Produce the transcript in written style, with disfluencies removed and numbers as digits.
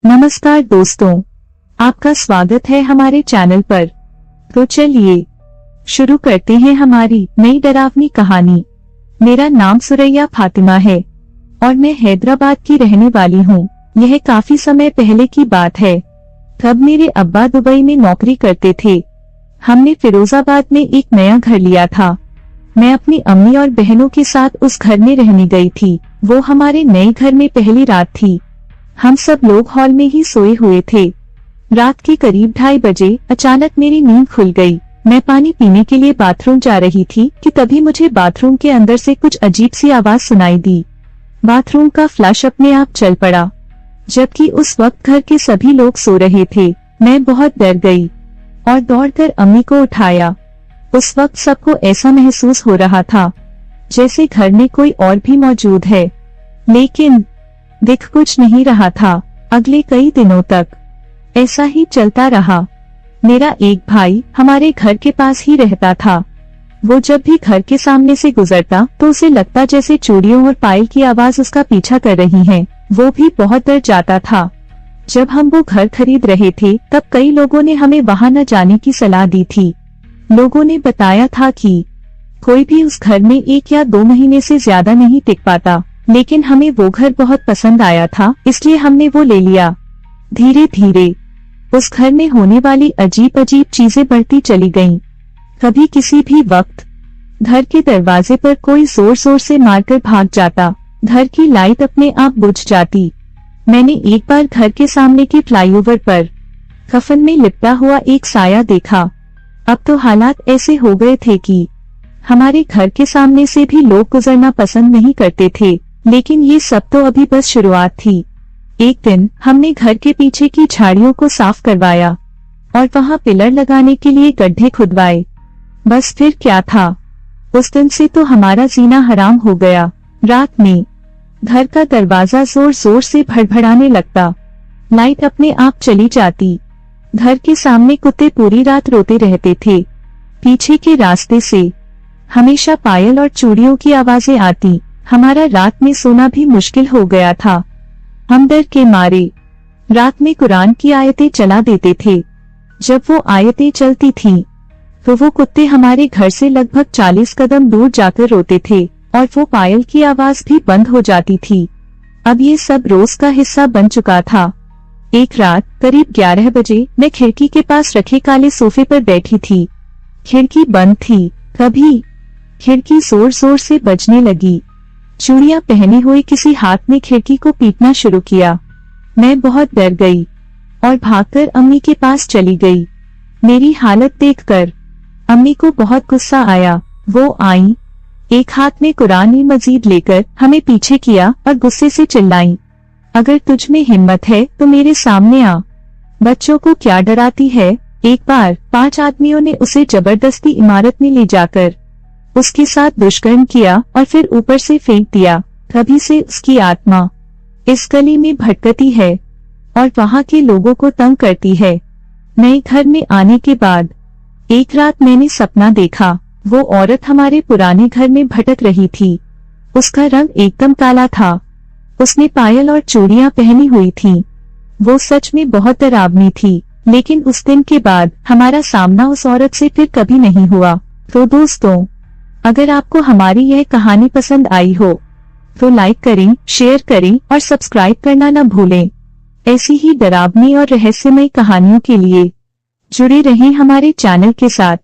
नमस्कार दोस्तों, आपका स्वागत है हमारे चैनल पर। तो चलिए शुरू करते हैं हमारी नई डरावनी कहानी। मेरा नाम सुरैया फातिमा है और मैं हैदराबाद की रहने वाली हूँ। यह काफी समय पहले की बात है। तब मेरे अब्बा दुबई में नौकरी करते थे। हमने फिरोजाबाद में एक नया घर लिया था। मैं अपनी अम्मी और बहनों के साथ उस घर में रहने गई थी। वो हमारे नए घर में पहली रात थी। हम सब लोग हॉल में ही सोए हुए थे। रात के करीब 2:30 बजे अचानक मेरी नींद खुल गई। मैं पानी पीने के लिए बाथरूम जा रही थी कि तभी मुझे बाथरूम के अंदर से कुछ अजीब सी आवाज सुनाई दी। बाथरूम का फ्लश अपने आप चल पड़ा, जबकि उस वक्त घर के सभी लोग सो रहे थे। मैं बहुत डर गई और दौड़कर अम्मी को उठाया। उस वक्त सबको ऐसा महसूस हो रहा था जैसे घर में कोई और भी मौजूद है, लेकिन दिख कुछ नहीं रहा था। अगले कई दिनों तक ऐसा ही चलता रहा। मेरा एक भाई हमारे घर के पास ही रहता था। वो जब भी घर के सामने से गुजरता तो उसे लगता जैसे चूड़ियों और पायल की आवाज उसका पीछा कर रही है। वो भी बहुत डर जाता था। जब हम वो घर खरीद रहे थे तब कई लोगों ने हमें वहां न जाने की सलाह दी थी। लोगों ने बताया था कि कोई भी उस घर में 1 या 2 महीने से ज्यादा नहीं टिक पाता, लेकिन हमें वो घर बहुत पसंद आया था, इसलिए हमने वो ले लिया। धीरे धीरे उस घर में होने वाली अजीब अजीब चीजें बढ़ती चली गईं। कभी किसी भी वक्त घर के दरवाजे पर कोई जोर जोर से मारकर भाग जाता। घर की लाइट अपने आप बुझ जाती। मैंने एक बार घर के सामने के फ्लाईओवर पर कफन में लिपटा हुआ एक साया देखा। अब तो हालात ऐसे हो गए थे कि हमारे घर के सामने से भी लोग गुजरना पसंद नहीं करते थे, लेकिन ये सब तो अभी बस शुरुआत थी। एक दिन हमने घर के पीछे की झाड़ियों को साफ करवाया और वहां पिलर लगाने के लिए गड्ढे खुदवाए। बस फिर क्या था, उस दिन से तो हमारा जीना हराम हो गया। रात में घर का दरवाजा जोर जोर से भड़भड़ाने लगता। लाइट अपने आप चली जाती। घर के सामने कुत्ते पूरी रात रोते रहते थे। पीछे के रास्ते से हमेशा पायल और चूड़ियों की आवाजें आती। हमारा रात में सोना भी मुश्किल हो गया था। हम डर के मारे रात में कुरान की आयतें चला देते थे। जब वो आयतें चलती थीं, तो वो कुत्ते हमारे घर से लगभग 40 कदम दूर जाकर रोते थे और वो पायल की आवाज भी बंद हो जाती थी। अब ये सब रोज का हिस्सा बन चुका था। एक रात करीब 11 बजे मैं खिड़की के पास रखे काले सोफे पर बैठी थी। खिड़की बंद थी। तभी खिड़की जोर जोर से बजने लगी। चूड़ियां पहने हुए किसी हाथ ने खिड़की को पीटना शुरू किया। मैं बहुत डर गई और भागकर अम्मी के पास चली गई। मेरी हालत देखकर अम्मी को बहुत गुस्सा आया। वो आई, एक हाथ में कुरान मजीद लेकर हमें पीछे किया और गुस्से से चिल्लाई, अगर तुझ में हिम्मत है तो मेरे सामने आ। बच्चों को क्या डराती है। एक बार 5 आदमियों ने उसे जबरदस्ती इमारत में ले जाकर उसके साथ दुष्कर्म किया और फिर ऊपर से फेंक दिया। तभी से उसकी आत्मा इस गली में भटकती है और वहां के लोगों को तंग करती है। नए घर में आने के बाद एक रात मैंने सपना देखा। वो औरत हमारे पुराने घर में भटक रही थी। उसका रंग एकदम काला था। उसने पायल और चूड़ियां पहनी हुई थीं। वो सच में बहुत डरावनी थी, लेकिन उस दिन के बाद हमारा सामना उस औरत से फिर कभी नहीं हुआ। तो दोस्तों, अगर आपको हमारी यह कहानी पसंद आई हो तो लाइक करें, शेयर करें और सब्सक्राइब करना न भूलें। ऐसी ही डरावनी और रहस्यमय कहानियों के लिए जुड़े रहें हमारे चैनल के साथ।